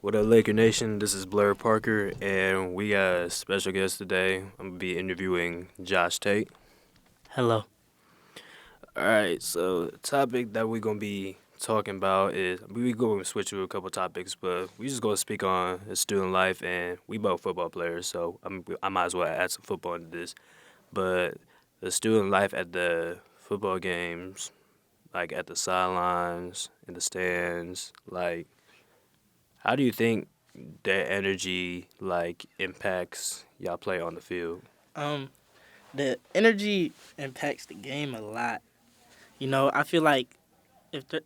What up, Laker Nation? This is Blair Parker, and we got a special guest today. I'm gonna be interviewing Josh Tate. Hello. All right, so the topic that we're gonna be talking about is we going to switch to a couple topics, but we just gonna speak on the student life, and we both football players, so I might as well add some football into this. But the student life at the football games, like at the sidelines, in the stands, like how do you think that energy like impacts y'all play on the field? Um, the energy impacts the game a lot. I feel like if there,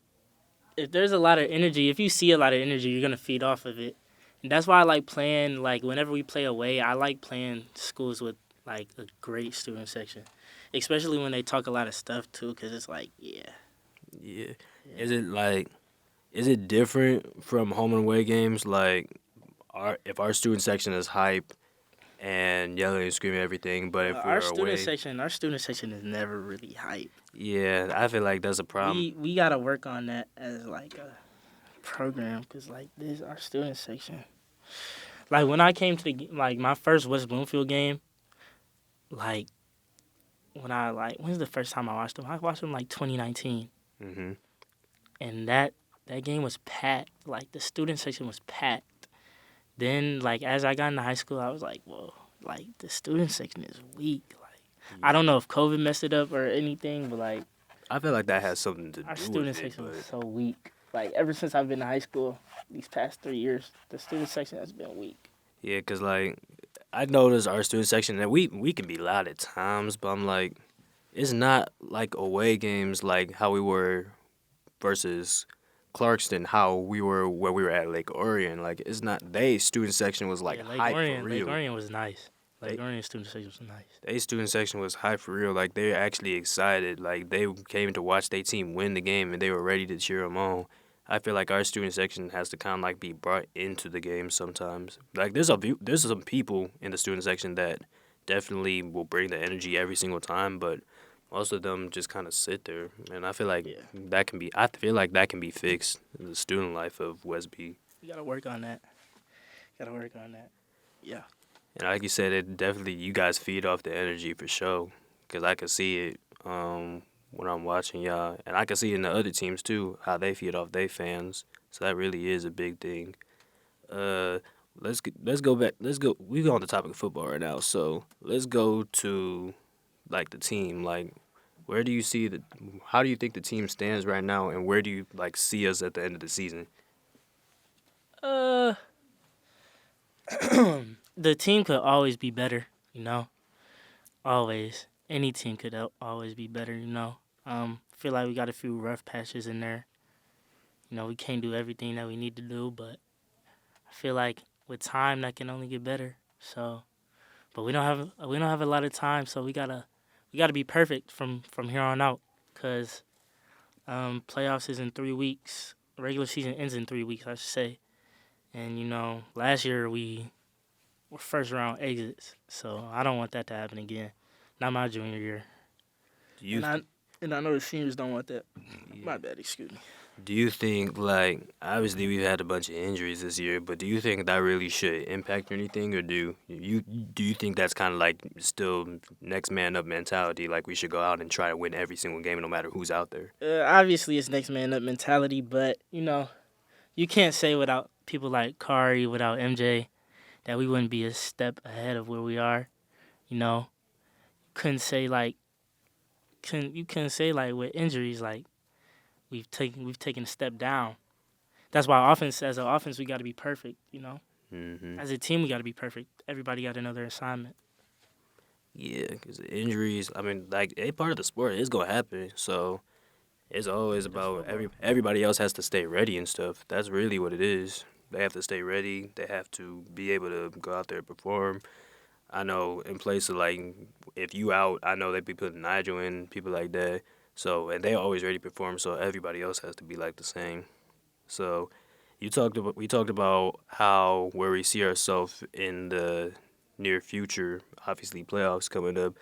if there's a lot of energy, if you see a lot of energy, you're gonna feed off of it, and that's why I like playing. Like whenever we play away, I like playing schools with like a great student section, especially when they talk a lot of stuff too. Cause it's like, yeah, Yeah. yeah, Is it like is it different from home and away games? Like if our student section is hype and yelling and screaming everything, but if our we're student away, section, our student section is never really hype. yeah, I feel like that's a problem. We gotta work on that as like a program, cause like this our student section. Like when I came to like my first West Bloomfield game, like when's the first time I watched them? I watched them like 2019, Mhm. and that game was packed. Like the student section was packed. Then like as I got into high school, I was like, whoa, like the student section is weak. Like I Yeah. don't know if COVID messed it up or anything, but like I feel like that has something to our do student with it, section was but so weak. Like ever since I've been in high school, these past 3 years, the student section has been weak. yeah, cause like I noticed our student section that we can be loud at times, but I'm like it's not like away games like how we were versus Clarkston, how we were where we were at Lake Orion. Like it's not they student section was like Yeah, Lake hype for Orion, Lake real. Orion was nice. They Lake Orion student section was nice. they student section was hype for real. Like they're actually excited. Like they came to watch their team win the game and they were ready to cheer them on. I feel like our student section has to kind of like be brought into the game sometimes. Like there's some people in the student section that definitely will bring the energy every single time, but most of them just kind of sit there. And I feel like Yeah, I feel like that can be fixed in the student life of Westby. you gotta work on that. Gotta work on that. Yeah. And like you said, it definitely you guys feed off the energy for sure. Cause I can see it when I'm watching y'all, and I can see it in the other teams too how they feed off their fans. So that really is a big thing. Uh, let's go back. Let's go. We go on the topic of football right now. So let's go to like the team. Like, where do you see the? How do you think the team stands right now, and where do you like see us at the end of the season? Uh, the team could always be better. Always. Any team could always be better. Feel like we got a few rough patches in there. We can't do everything that we need to do, but I feel like with time that can only get better. So, but we don't have a lot of time, so we gotta be perfect from here on out, cause playoffs is in 3 weeks. Regular season ends in 3 weeks, I should say. And last year we were first round exits, so I don't want that to happen again. Not my junior year. Do you And I th- and I know the seniors don't want that. My bad, excuse me. Do you think like obviously we've had a bunch of injuries this year, but do you think that really should impact anything, or do you think that's kind of like still next man up mentality? Like we should go out and try to win every single game, no matter who's out there. Obviously, it's next man up mentality, but you can't say without people like Kari, without MJ, that we wouldn't be a step ahead of where we are. You know, couldn't say like couldn't say like with injuries like we've taken a step down. That's why as an offense we got to be perfect. Hmm. As a team we got to be perfect. Everybody got another assignment. Yeah, because injuries. I mean, like a part of the sport is gonna happen. So it's always That's about football. everybody else has to stay ready and stuff. That's really what it is. They have to stay ready. They have to be able to go out there and perform. I know in places like if you out, I know they be putting Nigel in, people like that. So and they always ready to perform. So everybody else has to be like the same. So we talked about how where we see ourselves in the near future. Obviously, playoffs coming up.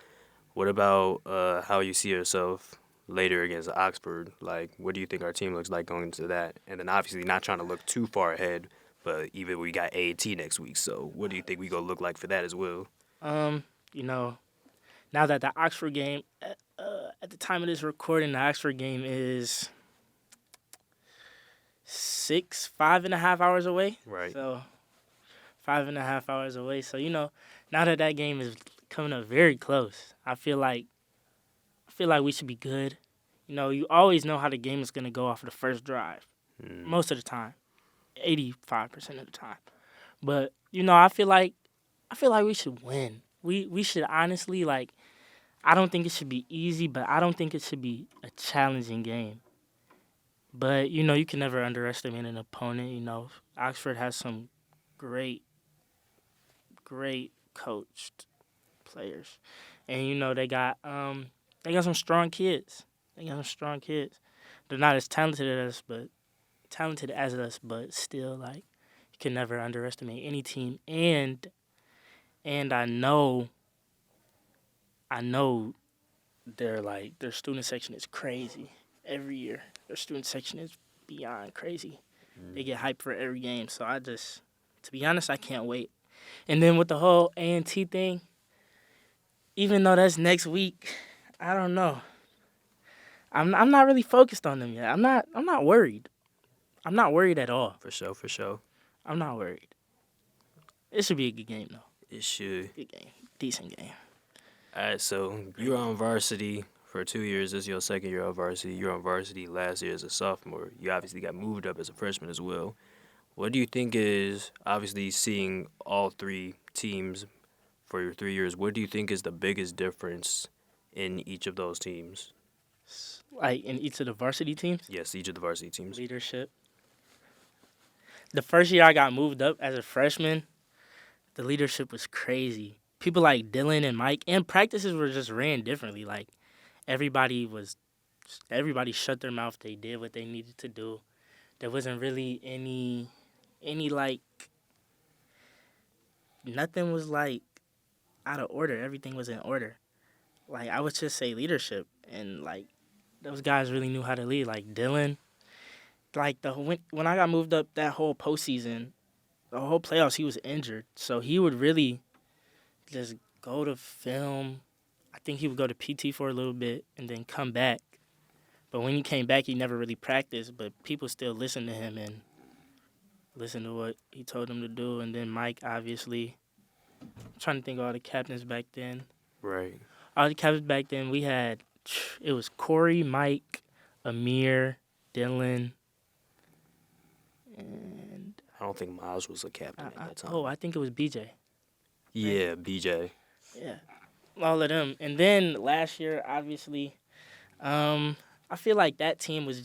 What about how you see yourself later against Oxford? Like, what do you think our team looks like going into that? And then obviously not trying to look too far ahead, But even we got A&T next week, so what do you think we gonna look like for that as well? You know, now that the Oxford game, at the time of this recording, the Oxford game is 5.5 hours away. Right. So 5.5 hours away. So now that that game is coming up very close, I feel like we should be good. You always know how the game is gonna go off of the first drive, most of the time, 85% of the time. But I feel like we should win. We should honestly like. I don't think it should be easy, but I don't think it should be a challenging game. But you can never underestimate an opponent. Oxford has some great, great coached players, and they got some strong kids. They got some strong kids. They're not as talented as us, but still like you can never underestimate any team. And I know their student section is crazy every year. Their student section is beyond crazy. They get hyped for every game. So to be honest, I can't wait. And then with the whole A&T thing, even though that's next week, I don't know. I'm not really focused on them yet. I'm not worried. I'm not worried at all. For sure, for sure. I'm not worried. It should be a good game though. It should. Good game. Decent game. All right, so you're on varsity for 2 years. This is your second year on varsity. You're on varsity last year as a sophomore. You obviously got moved up as a freshman as well. What do you think is, obviously seeing all three teams for your 3 years, what do you think is the biggest difference in each of those teams? Like in each of the varsity teams, Yes, each of the varsity teams. leadership. The first year I got moved up as a freshman, the leadership was crazy. People like Dylan and Mike, and practices were just ran differently. Like everybody shut their mouth. They did what they needed to do. There wasn't really any like nothing was like out of order. Everything was in order. Like I would just say leadership, and like those guys really knew how to lead. Like Dylan, like when I got moved up that whole postseason, the whole playoffs, he was injured, so he would really just go to film. I think he would go to PT for a little bit and then come back. But when he came back, he never really practiced. But people still listened to him and listened to what he told them to do. And then Mike, obviously, I'm trying to think of all the captains back then. Right. All the captains back then, it was Corey, Mike, Amir, Dylan, and I don't think Miles was a captain at that time. I think it was BJ. Yeah, BJ. Yeah, all of them. And then last year, obviously, I feel like that team was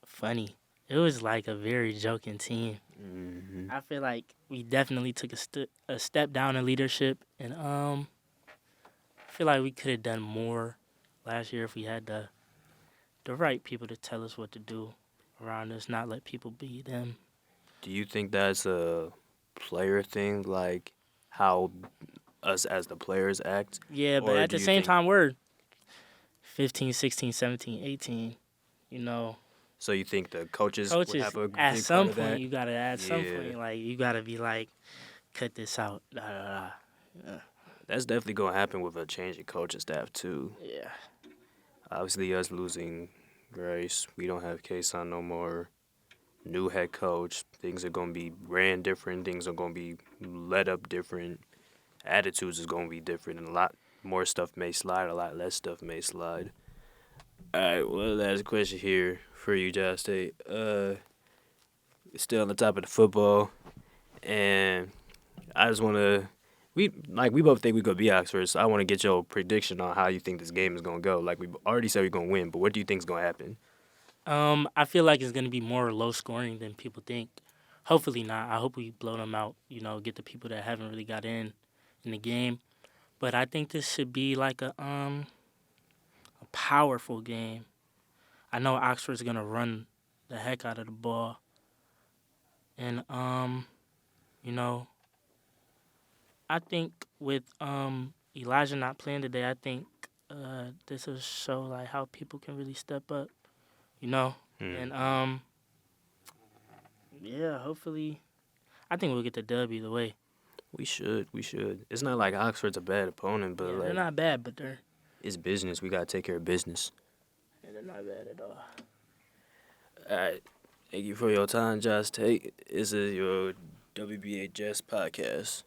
funny. It was like a very joking team. Hmm. I feel like we definitely took a step down in leadership, and I feel like we could have done more last year if we had the right people to tell us what to do around us, not let people be them. Do you think that's a player thing, like how us as the players act? Yeah, but Or at do the you same think- time, we're 15, 16, 17, 18. You know, So you think the coaches would coaches, have a at big some part of that? point, you gotta, at some Yeah. point, like, you gotta be like, cut this out. Da, da, da. That's definitely gonna happen with a change in coaching staff too. Yeah. Obviously, us losing Grace, we don't have Kason no more. New head coach, things are gonna be ran different. Things are gonna be led up different. Attitudes is gonna be different, and a lot more stuff may slide. A lot less stuff may slide. All right, well, last question here for you, Josh State. Still on the top of the football, and I just wanna. We both think we could be Oxford, so I want to get your prediction on how you think this game is gonna go. Like we already said, we're gonna win, but what do you think is gonna happen? I feel like it's gonna be more low scoring than people think. Hopefully not. I hope we blow them out. Get the people that haven't really got in the game. But I think this should be like a powerful game. I know Oxford's gonna run the heck out of the ball, and I think with Elijah not playing today, I think this will show like how people can really step up. Hmm. And yeah, hopefully, I think we'll get the dub either way. We should. We should. It's not like Oxford's a bad opponent, but Yeah, they're like not bad, but they're it's business. We gotta take care of business. yeah, they're not bad at all. All right. Thank you for your time, Josh Tate. This is your WBHS podcast.